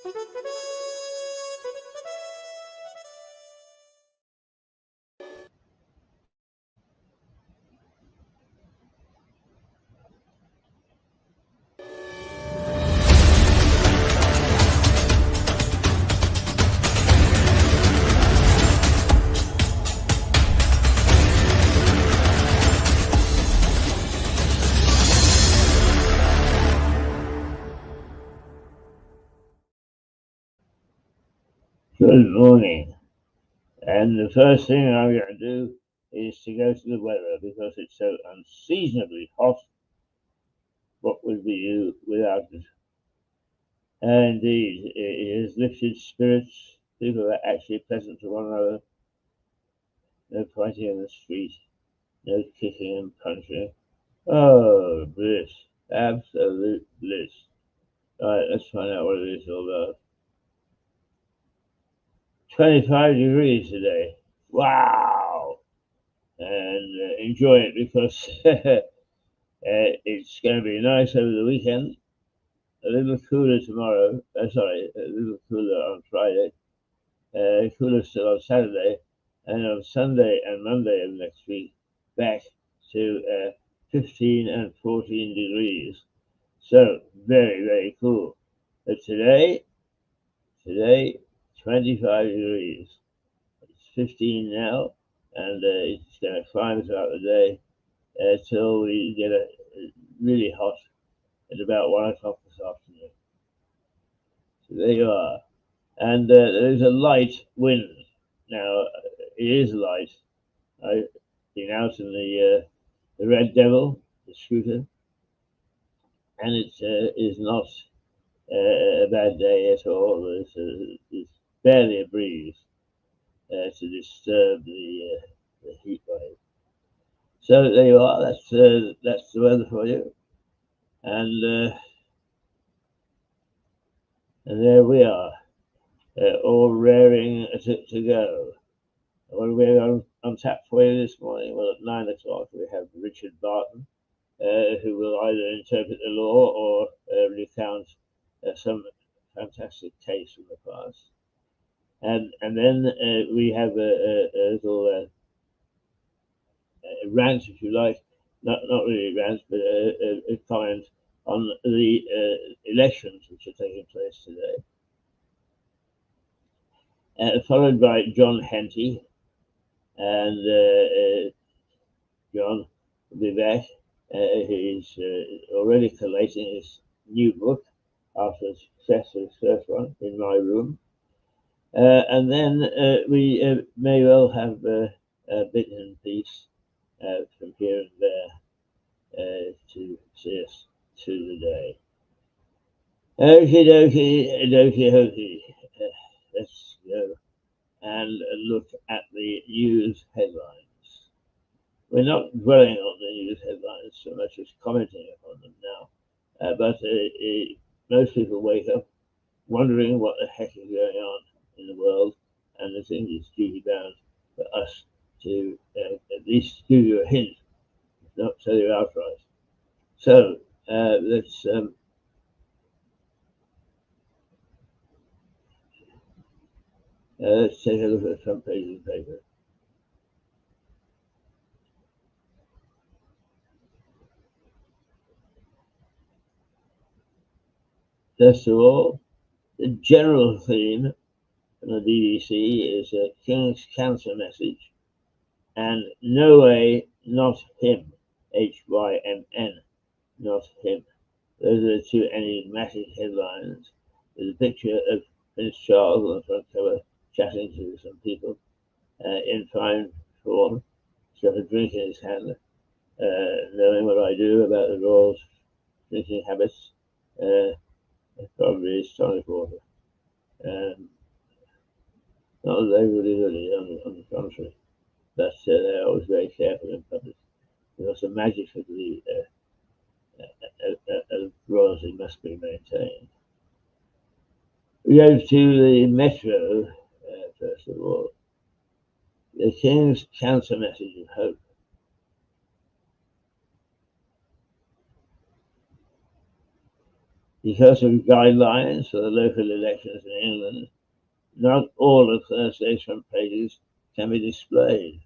Good morning. And the first thing I'm going to do is to go to the weather because it's so unseasonably hot. What would we do without it? And indeed, it has lifted spirits. People are actually pleasant to one another. No fighting in the street. No kicking and punching. Oh, bliss. Absolute bliss. Right, let's find out what it is all about. 25 degrees today. Wow. And enjoy it because it's going to be nice over the weekend. A little cooler tomorrow. A little cooler on Friday. Cooler still on Saturday. And on Sunday and Monday of next week, back to 15 and 14 degrees. So, very, very cool. But today, 25 degrees. It's 15 now, and it's going to climb throughout the day till we get really hot at about 1 o'clock this afternoon. So there you are. And there's a light wind. Now, it is light. I've been out in the Red Devil, the scooter, and it is not a bad day at all. There's barely a breeze to disturb the heat wave. So there you are. That's the weather for you, and there we are, all raring to go. What are we on tap for you this morning? Well, at 9 o'clock we have Richard Barton, who will either interpret the law or recount some fantastic case from the past. And then we have a little rant, if you like, not really a rant, but a comment on the elections which are taking place today. Followed by John Henty, and John will be back. He's already collating his new book after the success of his first one, In My Room. And then we may well have a bit and piece from here and there to see us through the day. Okie dokie hokey. Let's go and look at the news headlines. We're not dwelling on the news headlines so much as commenting upon them now, but most people wake up wondering what the heck is going on in the world, and I think it's duty bound for us to at least give you a hint, if not tell you outright. So let's take a look at the front page of the paper. First of all, the general theme from the BBC is a King's Cancer message, and no way, not him, HYMN, not him. Those are the two enigmatic headlines. There's a picture of Prince Charles on the front cover chatting to some people in fine form. He's got a drink in his hand. Knowing what I do about the royals' drinking habits, probably is tonic water. Not that they really, on the contrary, but they're always very careful in public because the magic of the royalty must be maintained. We go to the Metro, first of all. The King's Cancer message of hope. Because of guidelines for the local elections in England, not all of Thursday's front pages can be displayed.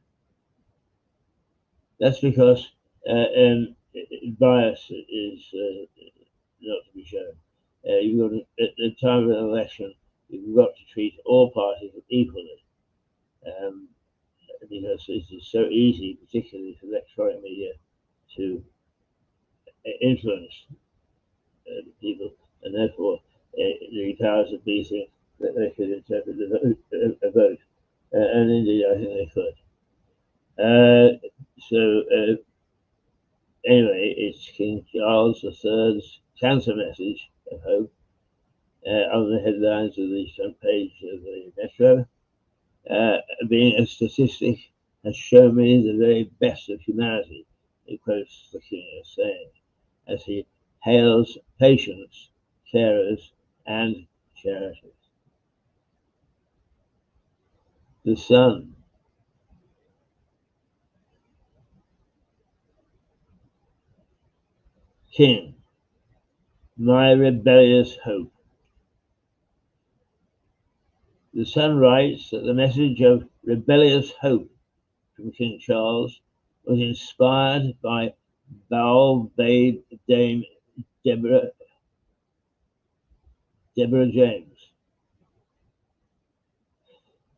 That's because bias is not to be shown. You've got at the time of an election, you've got to treat all parties equally, because it is so easy, particularly for electronic media, to influence people, and therefore the powers that be think that they could interpret a vote, and indeed I think they could. So anyway, it's King Charles III's cancer message of hope on the headlines of the front page of the Metro. Being a statistic has shown me the very best of humanity, he quotes the King as saying, as he hails patients, carers, and charities. The Sun. King, my rebellious hope. The Sun writes that the message of rebellious hope from King Charles was inspired by Bowl Babe Dame Deborah James,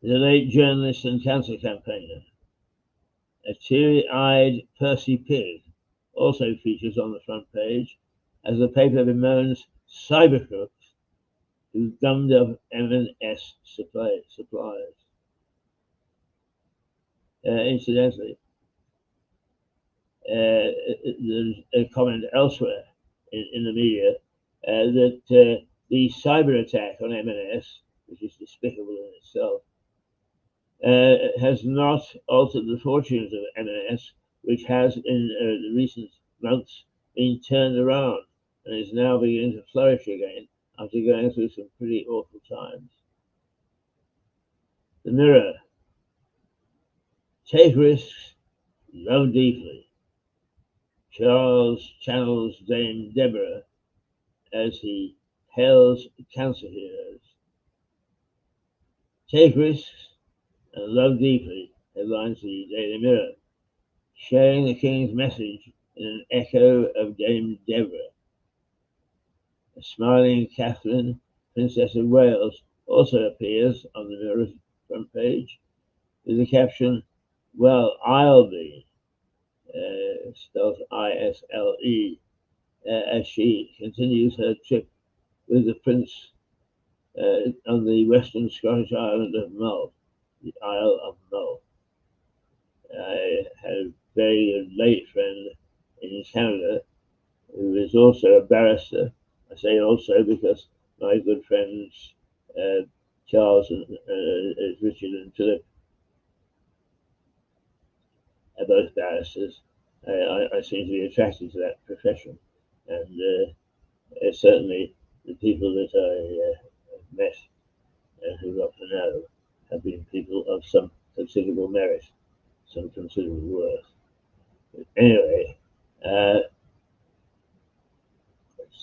the late journalist and cancer campaigner. A teary-eyed Percy Pig also features on the front page as the paper bemoans cyber crooks who gummed up M&S suppliers. Incidentally, there's a comment elsewhere in the media that the cyber attack on M&S, which is despicable in itself, has not altered the fortunes of M&S, which has in the recent months been turned around and is now beginning to flourish again after going through some pretty awful times. The Mirror. Take risks, love deeply. Charles channels Dame Deborah as he hails cancer heroes. Take risks and love deeply, headlines the Daily Mirror, sharing the King's message in an echo of Dame Deborah. A smiling Catherine, Princess of Wales, also appears on the Mirror's front page with the caption, "Well, I'll be," spelled ISLE, as she continues her trip with the Prince on the western Scottish island of Mull, the Isle of Mull. I had a very good late friend in Canada who is also a barrister. I say also because my good friends Charles and Richard and Philip are both barristers. I seem to be attracted to that profession, and certainly the people that I have met and who got to know have been people of some considerable merit, some considerable worth. But anyway,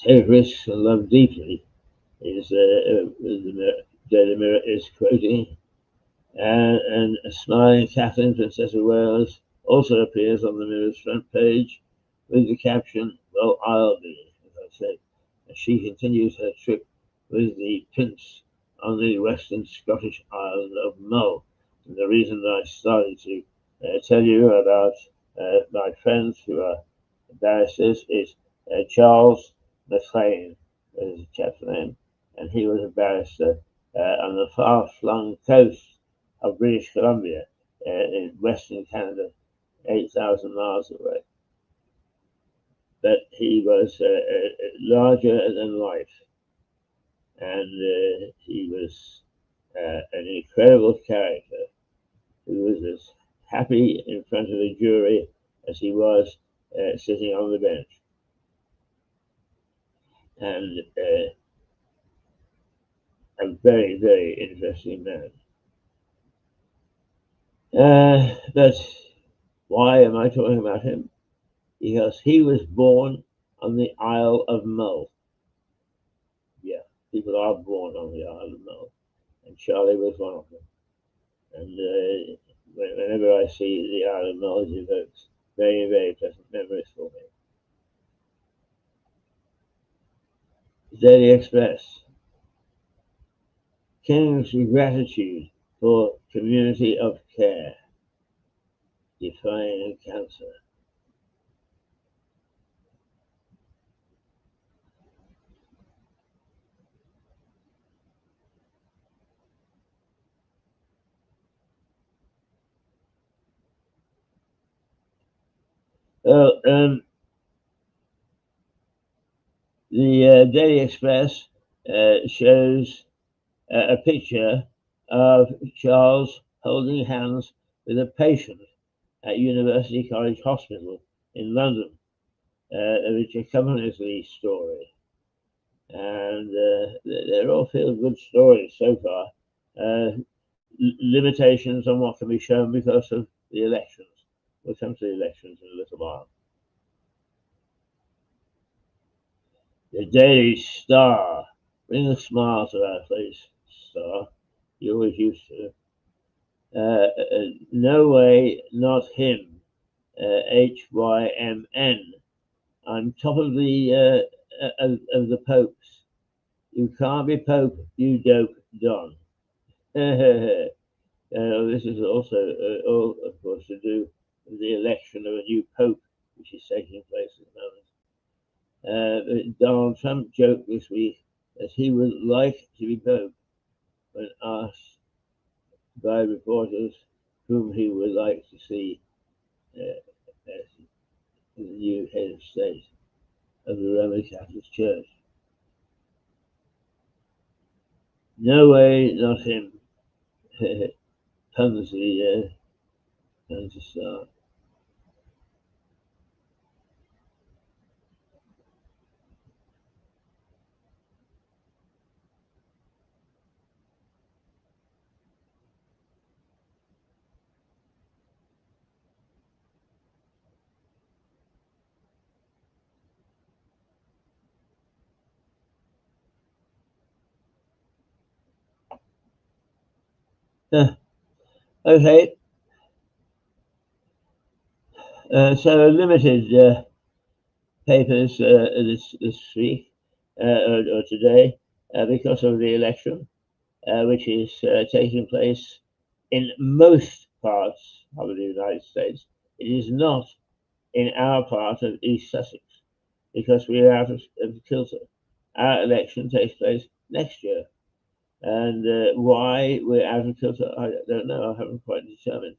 take risks and love deeply is the Daily Mirror is quoting, and a smiling Catherine, Princess of Wales, also appears on the Mirror's front page with the caption, "Well, I'll be," as I said, as she continues her trip with the Prince on the western Scottish island of Mull. And the reason that I started to tell you about my friends who are barristers is Charles McLean was the chap's name, and he was a barrister on the far-flung coast of British Columbia in western Canada, 8,000 miles away. But he was larger than life, and he was an incredible character who was as happy in front of a jury as he was sitting on the bench. And a very, very interesting man. But why am I talking about him? Because he was born on the Isle of Mull. people are born on the Isle of Mull, and Charlie was one of them. And whenever I see the Isle of Mull, it evokes very, very pleasant memories for me. Daily Express. King's gratitude for community of care. Defying cancer. The Daily Express shows a picture of Charles holding hands with a patient at University College Hospital in London, which accompanies the story. And they're all feel-good stories so far. Limitations on what can be shown because of the elections. We'll come to the elections in a little while. The Daily Star. Bring a smile to our face, Star. You always used to. No way, not him. HYMN. I'm top of the popes. You can't be Pope, you dope Don. This is also, all, of course, to do with the election of a new Pope, which is taking place at the moment. Donald Trump joked this week that he would like to be Pope when asked by reporters whom he would like to see as the new head of state of the Roman Catholic Church. No way, not him. Puns the Star. Okay. So limited papers this week or today because of the election, which is taking place in most parts of the United States. It is not in our part of East Sussex because we are out of kilter. Our election takes place next year. And why we're out of kilter, I don't know. I haven't quite determined.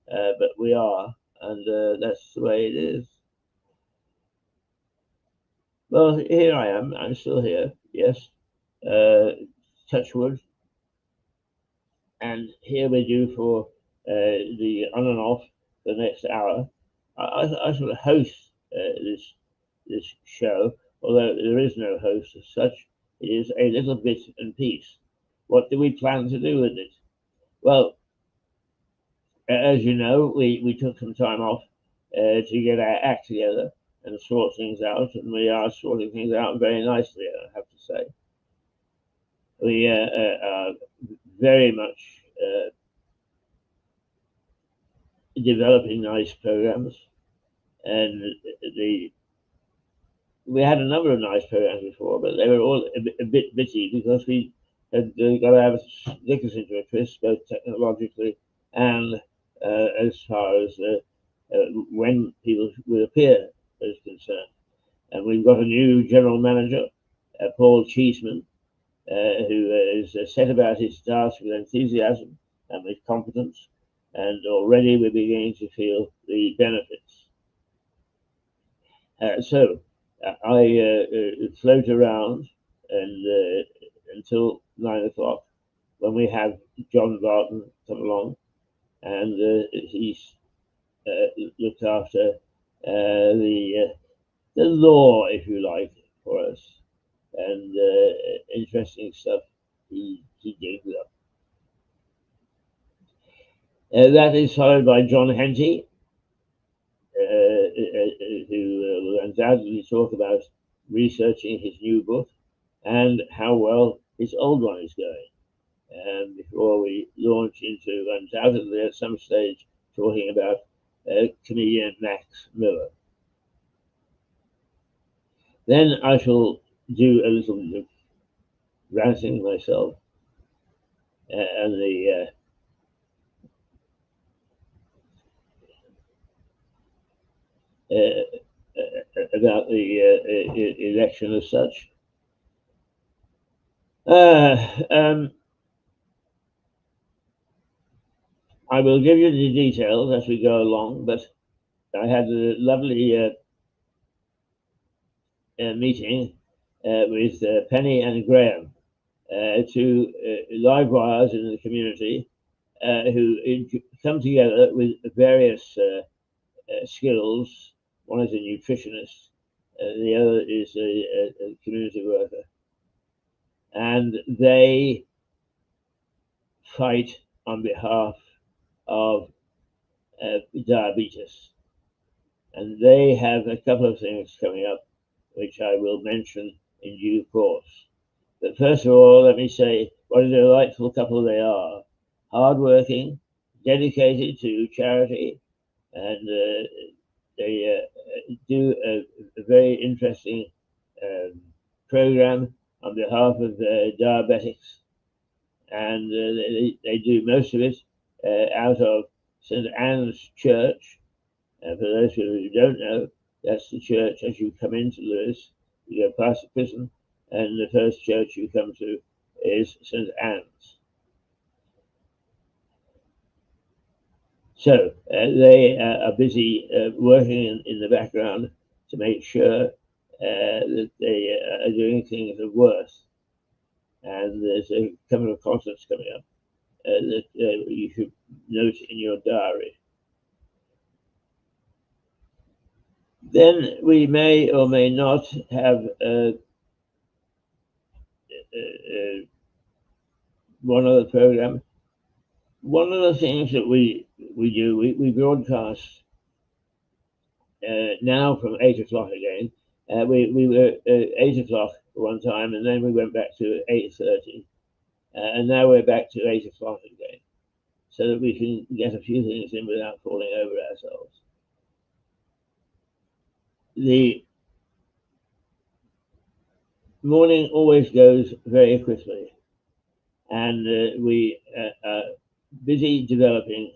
But we are, and that's the way it is. Well, here I am. I'm still here. Yes. Touch wood. And here we do for the on and off the next hour. I sort of host this show, although there is no host as such. It is a little bit and piece. What do we plan to do with it? Well, as you know, we took some time off to get our act together and sort things out, and we are sorting things out very nicely, I have to say. We are very much developing nice programs, and we had a number of nice programs before, but they were all a bit bitty because we had got to have Dickens into a twist, both technologically and as far as when people will appear is concerned. And we've got a new general manager, Paul Cheeseman, who is set about his task with enthusiasm and with competence, and already we're beginning to feel the benefits. So I float around and until 9 o'clock, when we have John Barton come along, and he's looked after the law, if you like, for us, and interesting stuff he digs up. That is followed by John Henty, who will undoubtedly talk about researching his new book and how well his old one is going. Before we launch into undoubtedly at some stage talking about comedian Max Miller. Then I shall do a little bit of ranting myself and the about the election as such. I will give you the details as we go along, but I had a lovely meeting with Penny and Graham, two live wires in the community who come together with various skills. One is a nutritionist, the other is a community worker, and they fight on behalf of diabetes. And they have a couple of things coming up, which I will mention in due course. But first of all, let me say what a delightful couple they are. Hardworking, dedicated to charity, and they do a very interesting program on behalf of diabetics. And they do most of it out of St. Anne's Church. And for those of you who don't know, that's the church as you come into Lewes. You go past the prison, and the first church you come to is St. Anne's. So they are busy working in the background to make sure that they are doing things of worth. And there's a couple of concerts coming up that you should note in your diary. Then we may or may not have one other program. One of the things that we do, we broadcast now from 8 o'clock again. We were 8 o'clock one time, and then we went back to 8:30, and now we're back to 8 o'clock again, so that we can get a few things in without falling over ourselves. The morning always goes very quickly, and we are busy developing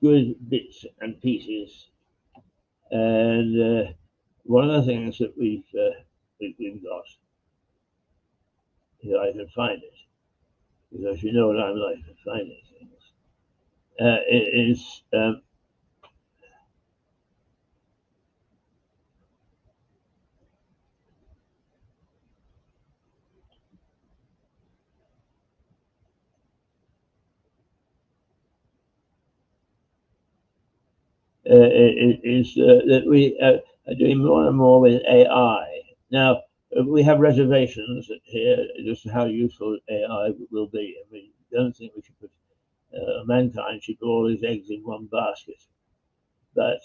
good bits and pieces. And one of the things that we've got, if I can find it, because you know what I'm like for finding things, is that we are doing more and more with AI. Now, we have reservations here just how useful AI will be. I mean, I don't think we should put mankind should put all his eggs in one basket. But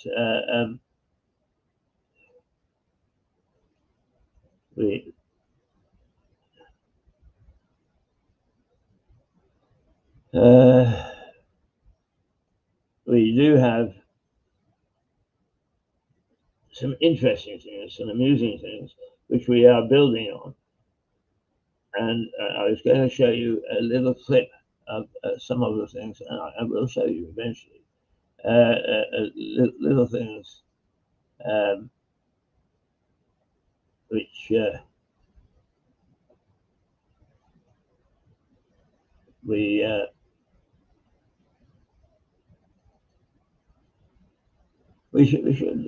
we do have some interesting things, some amusing things, which we are building on. And I was going to show you a little clip of some of the things, and I will show you eventually. Little things which we should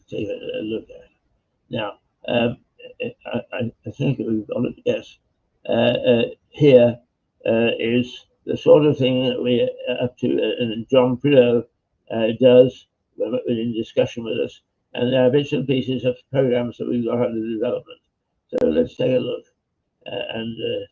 take a look at. Now, I think we've got it. Yes, here is the sort of thing that we are up to, and John Prideaux does in discussion with us. And there are bits and pieces of programs that we've got under development. So let's take a look and.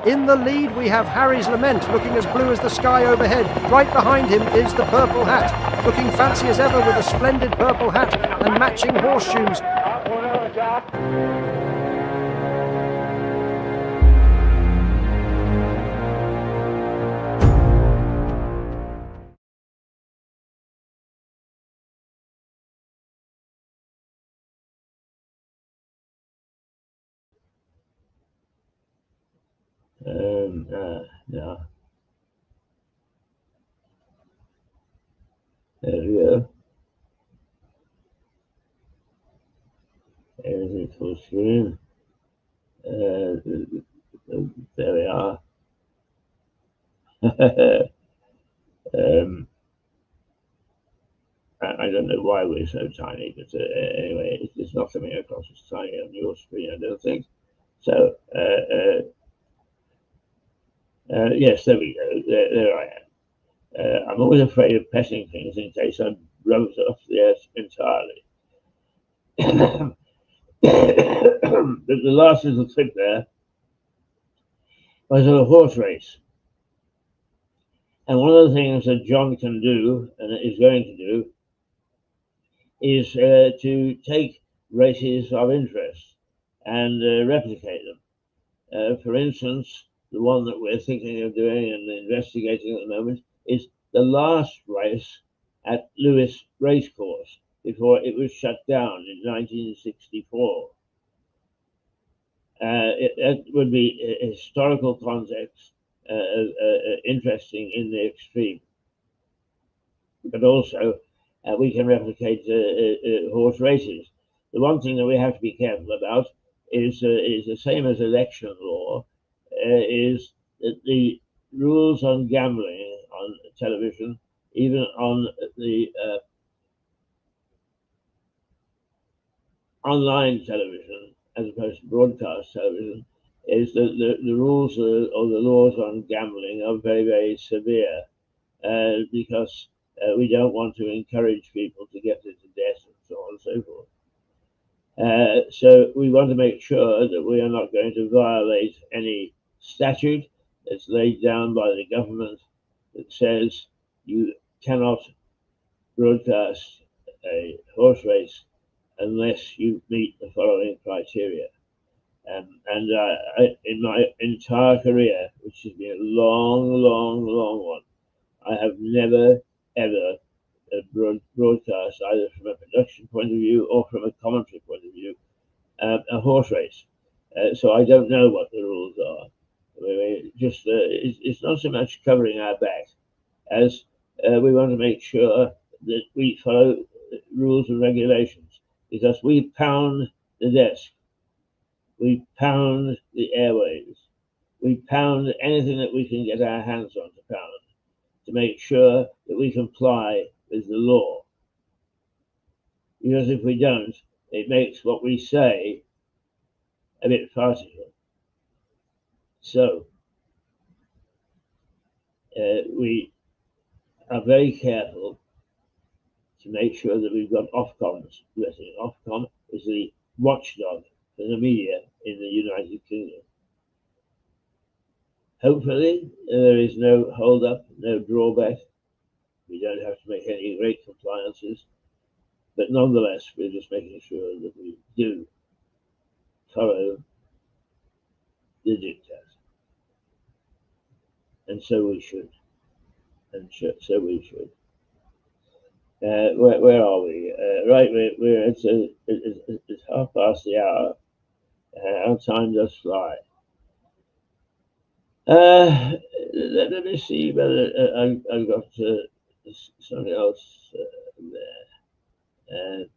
In the lead, we have Harry's Lament, looking as blue as the sky overhead. Right behind him is the Purple Hat, looking fancy as ever with a splendid purple hat and matching horseshoes. Yeah. There we go. Everything full screen. There we are. I don't know why we're so tiny, but anyway, it's not coming across as tiny on your screen, I don't think. So, yes, there we go. There I am. I'm always afraid of pressing things in case I rub it off the earth entirely. The last little clip there was of a horse race. And one of the things that John can do, and is going to do, is to take races of interest and replicate them. For instance, the one that we're thinking of doing and investigating at the moment is the last race at Lewes Racecourse before it was shut down in 1964. It would be a historical context, interesting in the extreme. But also, we can replicate horse races. The one thing that we have to be careful about is the same as election law, is that the rules on gambling on television, even on the online television, as opposed to broadcast television, is that the rules or the laws on gambling are very, very severe because we don't want to encourage people to get into debt and so on and so forth. So we want to make sure that we are not going to violate any statute that's laid down by the government that says you cannot broadcast a horse race unless you meet the following criteria. In my entire career, which has been a long, long, long one, I have never, ever broadcast, either from a production point of view or from a commentary point of view, a horse race. So I don't know what the rules are. It's not so much covering our back as we want to make sure that we follow rules and regulations, because we pound the desk, we pound the airwaves, we pound anything that we can get our hands on to pound to make sure that we comply with the law. Because if we don't, it makes what we say a bit farcical. So we are very careful to make sure that we've got Ofcom's blessing. Ofcom is the watchdog for the media in the United Kingdom. Hopefully, there is no hold-up, no drawback. We don't have to make any great compliances. But nonetheless, we're just making sure that we do follow the diktat. And so we should. So we should. Where are we? Right, it's 1:30 the hour. Our time does fly. Let me see whether I've got something else there.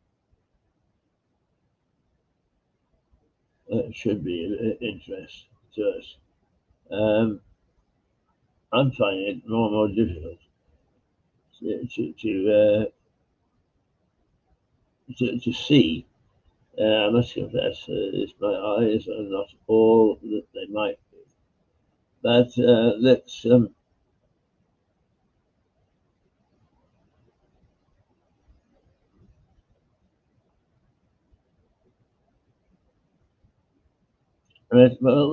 It should be of interest to us. I'm finding it more and more difficult to see. I must confess, my eyes are not all that they might be. But let's well,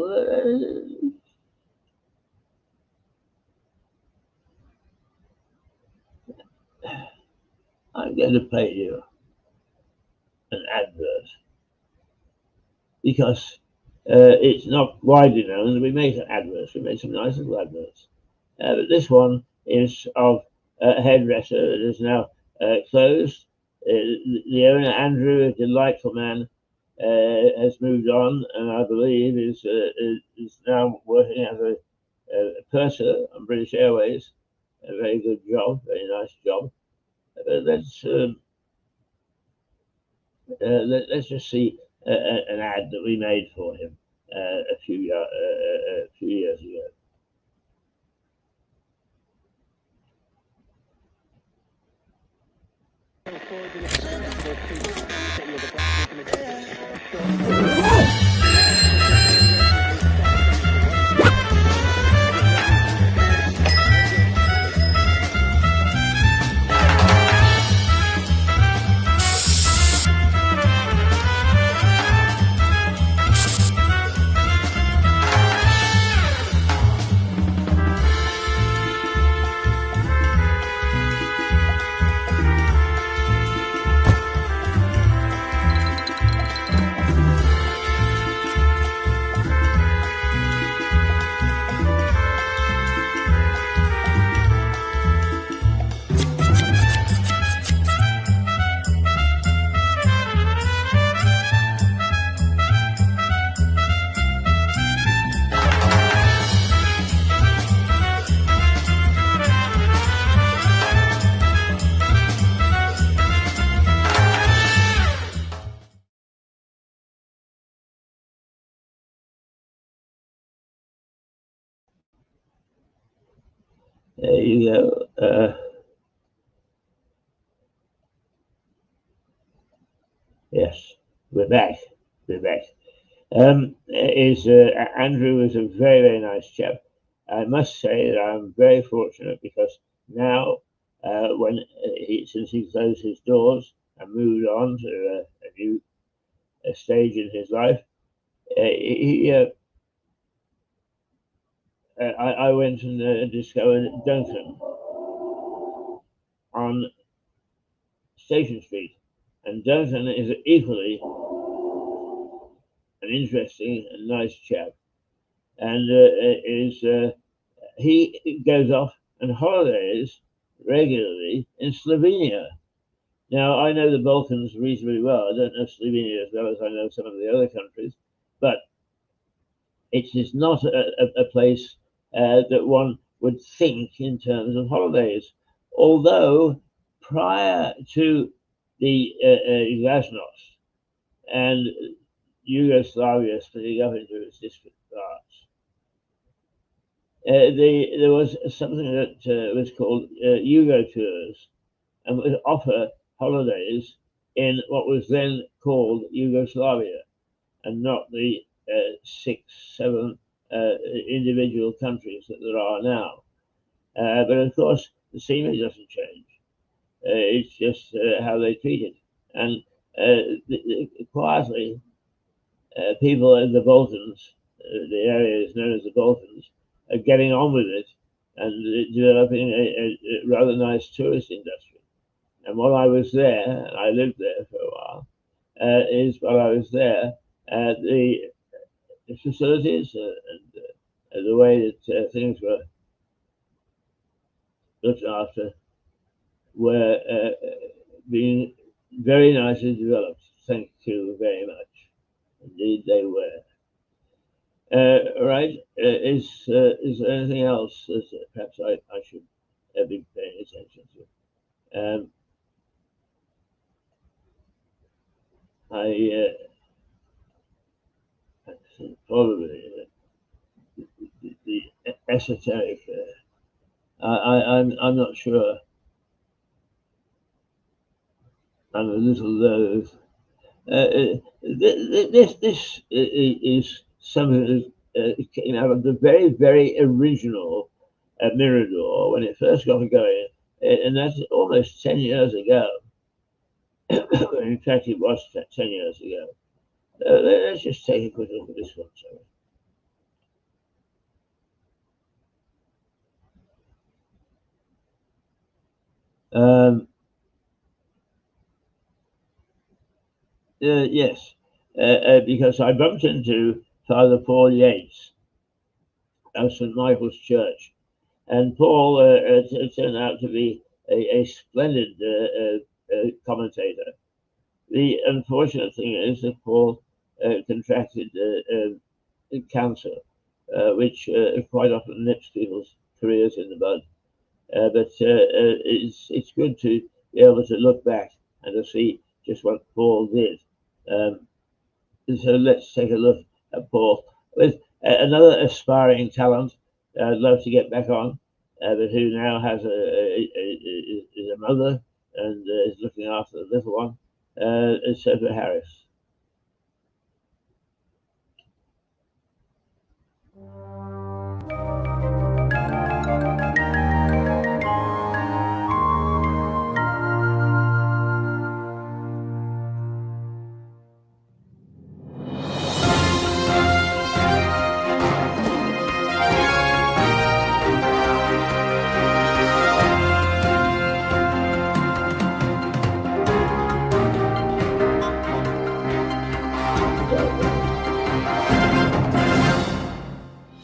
I'm going to play you an advert because it's not widely known that we made adverts. We made some nice little adverts. But this one is of a hairdresser that is now closed. The owner, Andrew, a delightful man, has moved on, and I believe is now working as a purser on British Airways. A very good job, very nice job. Let's just see an ad that we made for him a few years ago. There you go. Yes, we're back. We're back. Andrew is a very, very nice chap. I must say that I'm very fortunate because now, since he closed his doors and moved on to a new stage in his life, I went and discovered Duncan on Station Street, and Duncan is equally an interesting and nice chap, and he goes off on holidays regularly in Slovenia. Now, I know the Balkans reasonably well. I don't know Slovenia as well as I know some of the other countries, but it is not a place that one would think in terms of holidays. Although prior to the Glasnost and Yugoslavia splitting up into its disparate parts, there was something that was called Yugo tours, and would offer holidays in what was then called Yugoslavia, and not the 6, 7 individual countries that there are now. But of course, the scenery doesn't change. It's just how they treat it. And quietly, people in the Balkans, the area is known as the Balkans, are getting on with it and developing a rather nice tourist industry. And while I was there, and I lived there for a while, while I was there, the facilities and the way that things were looked after were being very nicely developed. Thank you very much. Indeed, they were. Right? Is there anything else that perhaps I should be paying attention to? I think probably the esoteric. I'm not sure. I'm a little loath. This is something that came out of the very, very original Mirador when it first got going, and that's almost 10 years ago. In fact, it was 10 years ago. Let's just take a quick look at this one. Sorry. Yes, because I bumped into Father Paul Yates of St. Michael's Church, and Paul turned out to be a splendid commentator. The unfortunate thing is that Paul contracted cancer, which quite often nips people's careers in the bud. But it's good to be able to look back and to see just what Paul did. So let's take a look at Paul with another aspiring talent. I'd love to get back on, but who now has is a mother and is looking after the little one. Is Sophie Harris.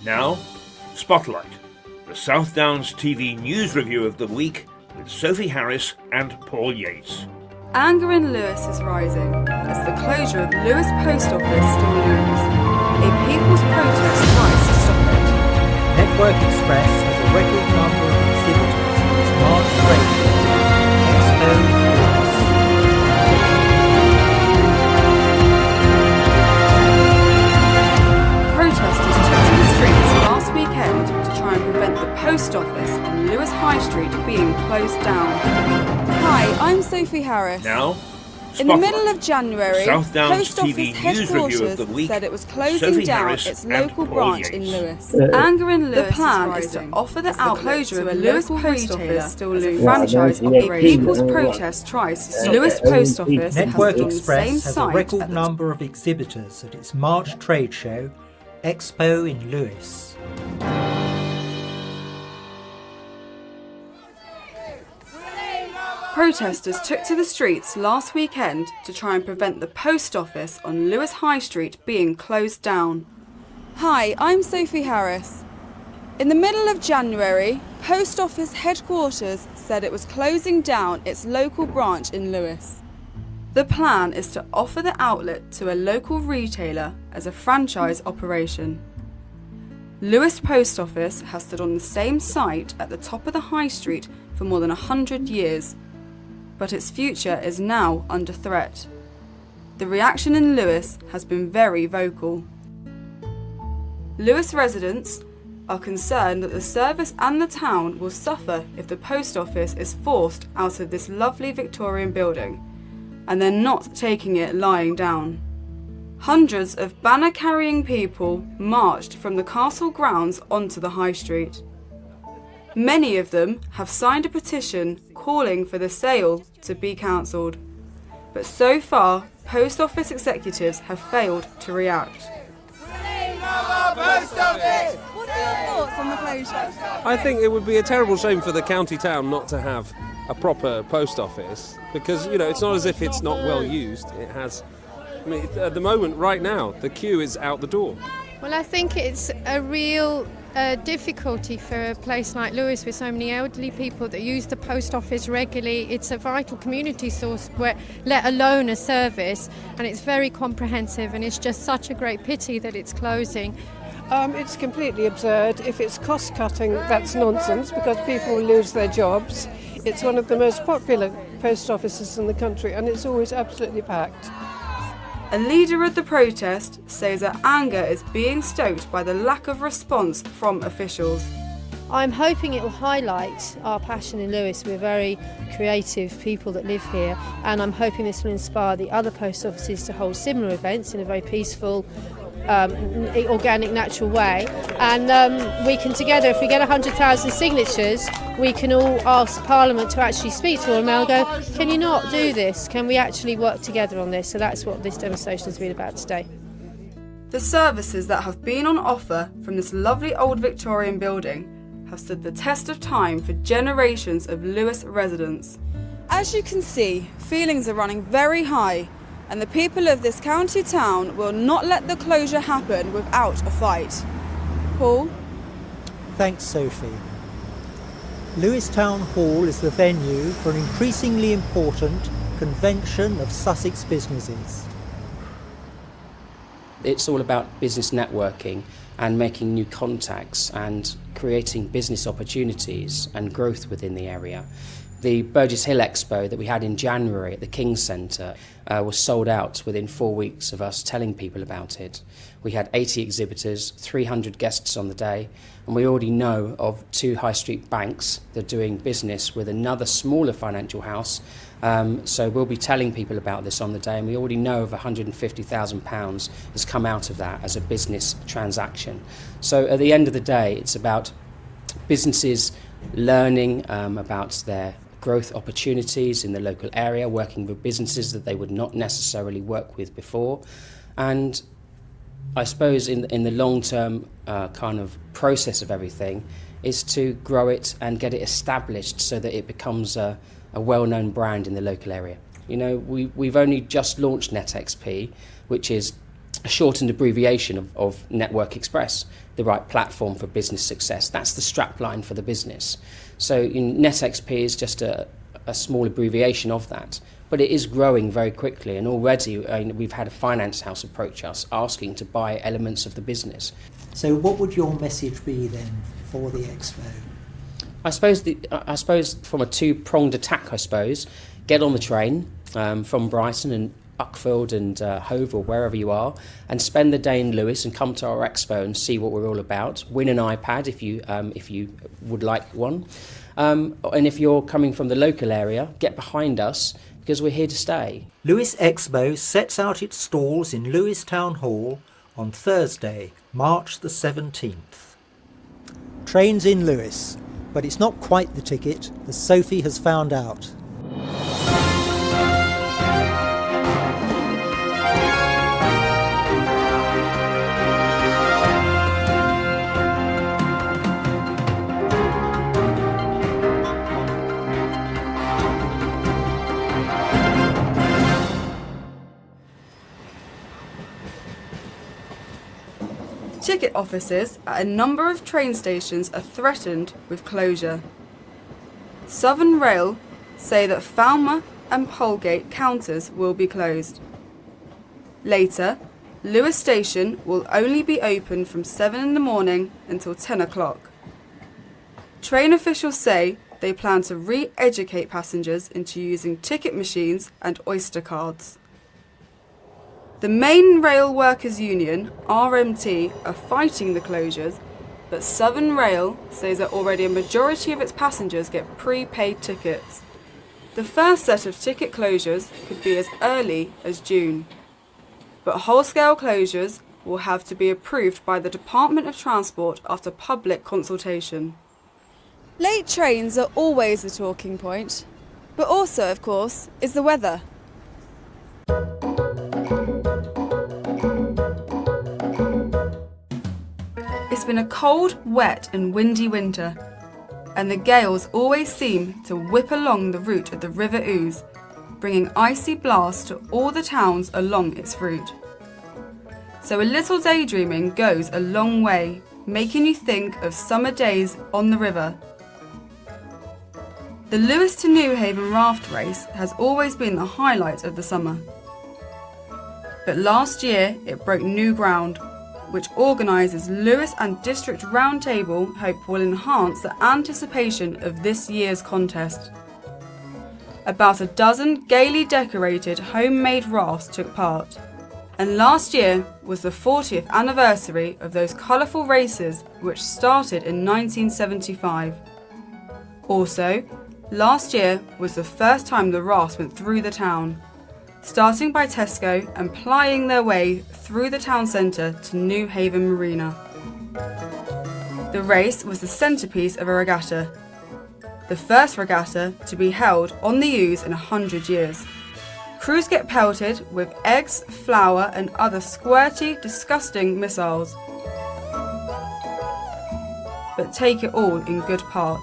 Now, Spotlight, the South Downs TV news review of the week with Sophie Harris and Paul Yates. Anger in Lewis is rising as the closure of Lewis Post Office still looms. A people's protest tries to stop it. Network Express has a record number of exhibitors in its March trade show, Expo Lewis. Protesters took to the streets last weekend to try and prevent the post office on Lewis High Street being closed down. Hi, I'm Sophie Harris. Now, in the middle of January, South Downs Post Office TV news review of the headquarters week. said it was closing Sophie down Harris its and local Paul branch Yates. in Lewis. Anger in Lewis. The plan is to offer the outlet to a Lewis Post Office still looms. Franchise operation. People's protest tries to stop Lewis Post Office Network has on the Express same has a site record at the number of exhibitors at its March trade show, Expo in Lewis. Protesters took to the streets last weekend to try and prevent the post office on Lewis High Street being closed down. Hi, I'm Sophie Harris. In the middle of January, Post Office headquarters said it was closing down its local branch in Lewis. The plan is to offer the outlet to a local retailer as a franchise operation. Lewis Post Office has stood on the same site at the top of the high street for more than 100 years, but its future is now under threat. The reaction in Lewis has been very vocal. Lewis residents are concerned that the service and the town will suffer if the post office is forced out of this lovely Victorian building, and they're not taking it lying down. Hundreds of banner-carrying people marched from the castle grounds onto the high street. Many of them have signed a petition calling for the sale to be cancelled. But so far, post office executives have failed to react. Post office! What are your thoughts on the closure? I think it would be a terrible shame for the county town not to have a proper post office because, you know, it's not as if it's not well used. It has, I mean, at the moment, right now, the queue is out the door. Well, I think it's a real difficulty for a place like Lewis with so many elderly people that use the post office regularly. It's a vital community source, let alone a service, and it's very comprehensive, and it's just such a great pity that it's closing. It's completely absurd. If it's cost cutting, that's nonsense because people will lose their jobs. It's one of the most popular post offices in the country and it's always absolutely packed. A leader of the protest says that anger is being stoked by the lack of response from officials. I'm hoping it will highlight our passion in Lewis. We're very creative people that live here, and I'm hoping this will inspire the other post offices to hold similar events in a very peaceful, organic, natural way. And we can together, if we get 100,000 signatures, we can all ask Parliament to actually speak to them, and they'll go, can you not do this? Can we actually work together on this? So that's what this demonstration has been about today. The services that have been on offer from this lovely old Victorian building have stood the test of time for generations of Lewis residents. As you can see, feelings are running very high and the people of this county town will not let the closure happen without a fight. Paul? Thanks, Sophie. Lewes Town Hall is the venue for an increasingly important convention of Sussex businesses. It's all about business networking and making new contacts and creating business opportunities and growth within the area. The Burgess Hill Expo that we had in January at the King's Centre was sold out within 4 weeks of us telling people about it. We had 80 exhibitors, 300 guests on the day, and we already know of 2 high street banks that are doing business with another smaller financial house. So we'll be telling people about this on the day, and we already know of £150,000 has come out of that as a business transaction. So at the end of the day, it's about businesses learning about their growth opportunities in the local area, working with businesses that they would not necessarily work with before. And I suppose in the long-term kind of process of everything is to grow it and get it established so that it becomes a well-known brand in the local area. You know, we've only just launched NetXP, which is a shortened abbreviation of Network Express, the right platform for business success. That's the strapline for the business. So NetXP is just a small abbreviation of that, but it is growing very quickly, and already we've had a finance house approach us asking to buy elements of the business. So what would your message be then for the expo? I suppose from a two-pronged attack, get on the train from Brighton and Uckfield and Hove or wherever you are, and spend the day in Lewes and come to our expo and see what we're all about. Win an iPad if you would like one, and if you're coming from the local area, get behind us because we're here to stay. Lewes Expo sets out its stalls in Lewes Town Hall on Thursday, March the 17th. Trains in Lewes, but it's not quite the ticket, as Sophie has found out. Ticket offices at a number of train stations are threatened with closure. Southern Rail say that Falmouth and Polegate counters will be closed. Later, Lewes Station will only be open from 7 in the morning until 10 o'clock. Train officials say they plan to re-educate passengers into using ticket machines and Oyster cards. The main rail workers union, RMT, are fighting the closures, but Southern Rail says that already a majority of its passengers get prepaid tickets. The first set of ticket closures could be as early as June, but whole-scale closures will have to be approved by the Department of Transport after public consultation. Late trains are always a talking point, but also, of course, is the weather. It's been a cold, wet and windy winter, and the gales always seem to whip along the route of the River Ouse, bringing icy blasts to all the towns along its route. So a little daydreaming goes a long way, making you think of summer days on the river. The Lewes to Newhaven raft race has always been the highlight of the summer. But last year it broke new ground, which organisers Lewes and District Roundtable hope will enhance the anticipation of this year's contest. About a dozen gaily decorated homemade rafts took part, and last year was the 40th anniversary of those colourful races which started in 1975. Also, last year was the first time the rafts went through the town, starting by Tesco and plying their way through the town centre to Newhaven Marina. The race was the centrepiece of a regatta, the first regatta to be held on the Ouse in 100 years. Crews get pelted with eggs, flour and other squirty, disgusting missiles, but take it all in good part.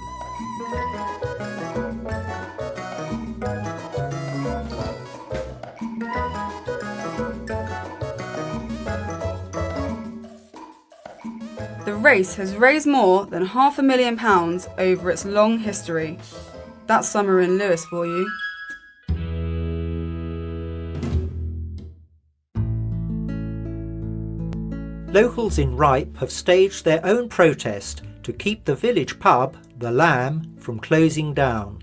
race has raised more than £500,000 over its long history. That's summer in Lewes for you. Locals in Ripe have staged their own protest to keep the village pub, the Lamb, from closing down.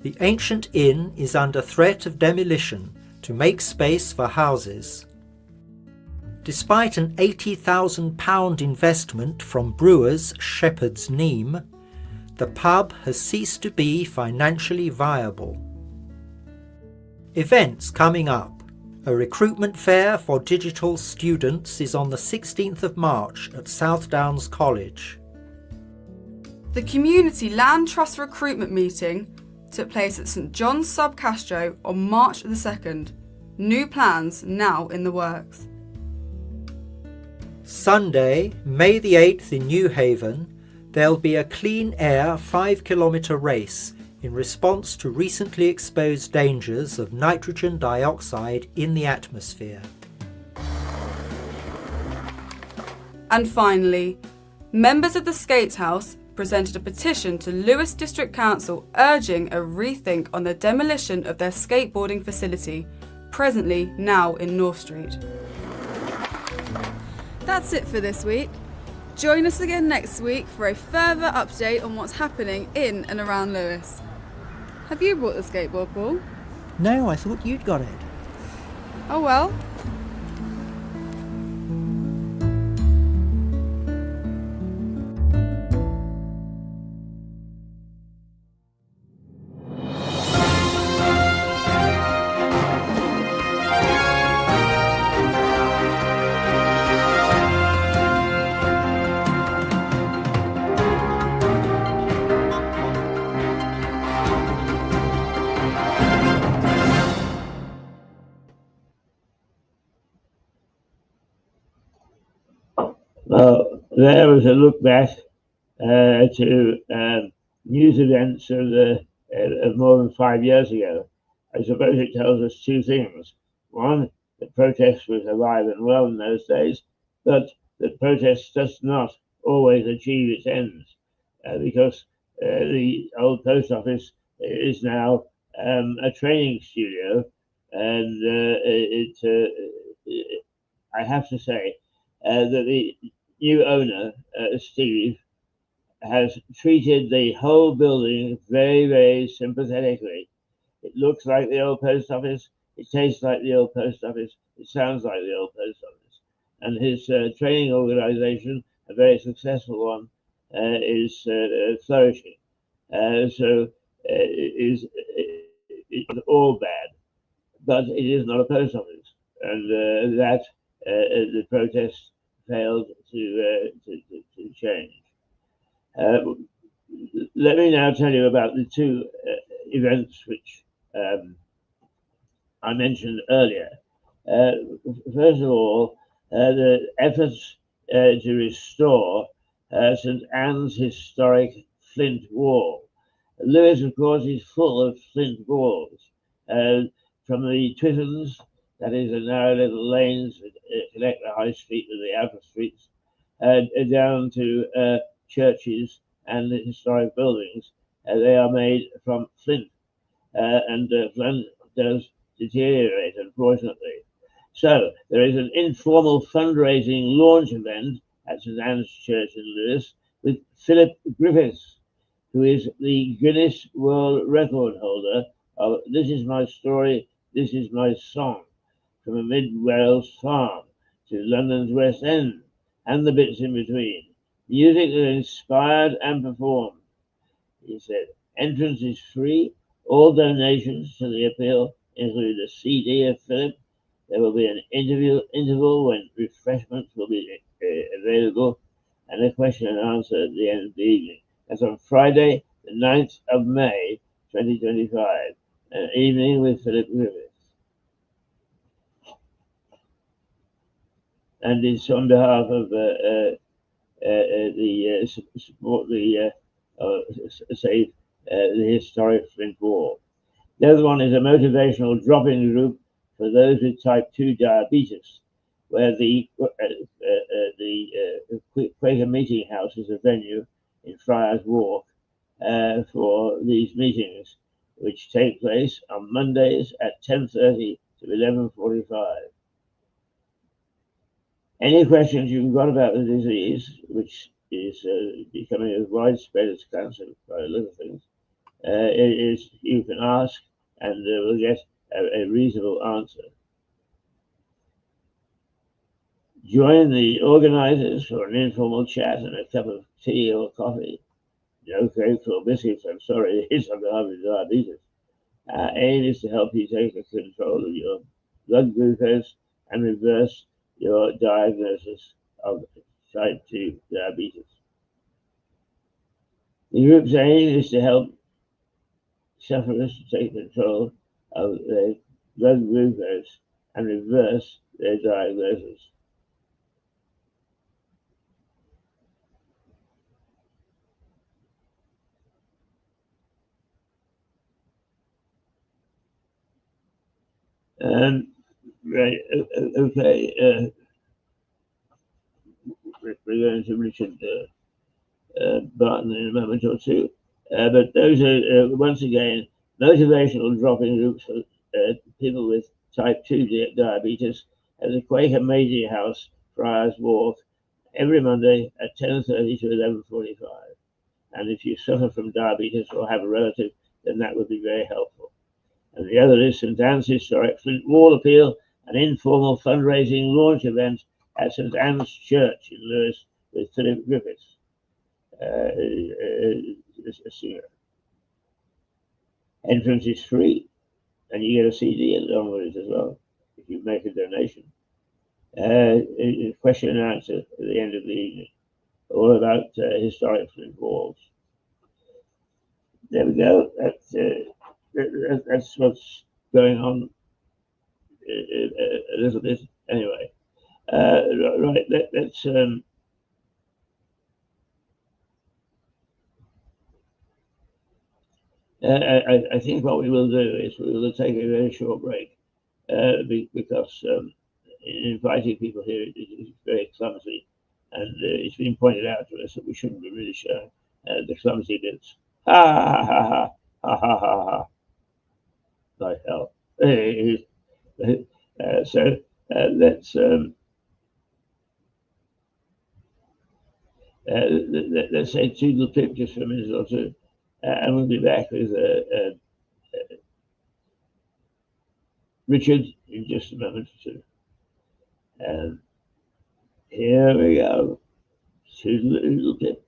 The ancient inn is under threat of demolition to make space for houses. Despite an £80,000 investment from brewers Shepherd's Neame, the pub has ceased to be financially viable. Events coming up. A recruitment fair for digital students is on the 16th of March at South Downs College. The Community Land Trust recruitment meeting took place at St John's Sub Castro on March the 2nd. New plans now in the works. Sunday, May the 8th in Newhaven, there'll be a clean air 5-kilometre race in response to recently exposed dangers of nitrogen dioxide in the atmosphere. And finally, members of the Skates House presented a petition to Lewes District Council urging a rethink on the demolition of their skateboarding facility, presently now in North Street. That's it for this week. Join us again next week for a further update on what's happening in and around Lewes. Have you brought the skateboard, Paul? No, I thought you'd got it. Oh well. There was a look back to news events of more than 5 years ago. I suppose it tells us two things. One, that protest was alive and well in those days, but that protest does not always achieve its ends because the old post office is now a training studio, and I have to say that the new owner, Steve, has treated the whole building very, very sympathetically. It looks like the old post office, it tastes like the old post office, it sounds like the old post office. And his training organization, a very successful one, is flourishing. So it's all bad, but it is not a post office. And that the protest failed to change. Let me now tell you about the two events which I mentioned earlier. First of all, the efforts to restore St Anne's historic flint wall. Lewes, of course, is full of flint walls, from the Twittons, that is the narrow little lanes that connect the high street with the outer streets, down to churches and the historic buildings. They are made from flint, and flint does deteriorate, unfortunately. So there is an informal fundraising launch event at St Anne's Church in Lewes with Philip Griffiths, who is the Guinness World Record holder of This Is My Story, This Is My Song, from a mid-Wales farm to London's West End, and the bits in between. Music that inspired and performed. He said, entrance is free. All donations to the appeal include a CD of Philip. There will be an interval when refreshments will be available, and a question and answer at the end of the evening. That's on Friday, the 9th of May, 2025, an evening with Philip Griffiths. And it's on behalf of support the save the historic Flint Wall. The other one is a motivational drop-in group for those with type 2 diabetes. where the Quaker Meeting House is a venue in Friars Walk for these meetings, which take place on Mondays at 10:30 to 11:45. Any questions you've got about the disease, which is becoming as widespread as cancer by a little things, you can ask, and we'll get a reasonable answer. Join the organisers for an informal chat and a cup of tea or coffee. No cakes or biscuits, I'm sorry, it's on behalf of diabetes. Aim is to help you take control of your blood glucose and reverse your diagnosis of type 2 diabetes. The group's aim is to help sufferers to take control of their blood glucose and reverse their diagnosis. Right, okay. We're going to Richard Barton in a moment or two. But those are, once again, motivational drop-in groups for people with type 2 diabetes at the Quaker Meeting House, Friars Walk, every Monday at 10:30 to 11:45. And if you suffer from diabetes or have a relative, then that would be very helpful. And the other is St Anne's Historic Flint Wall Appeal, an informal fundraising launch event at St Anne's Church in Lewes with Philip Griffiths, a singer. Entrance is free, and you get a CD along with it as well if you make a donation. Question and answer at the end of the evening, all about historic Flint walls. There we go. That's what's going on a little bit anyway. Right, let's I think what we will do is we will take a very short break because inviting people here is very clumsy, and it's been pointed out to us that we shouldn't be really showing the clumsy bits. Ha ha ha ha ha ha ha ha. Like hell. So let's say two little pictures for a minute or two, and we'll be back with Richard in just a moment or two. Here we go. Two little clip.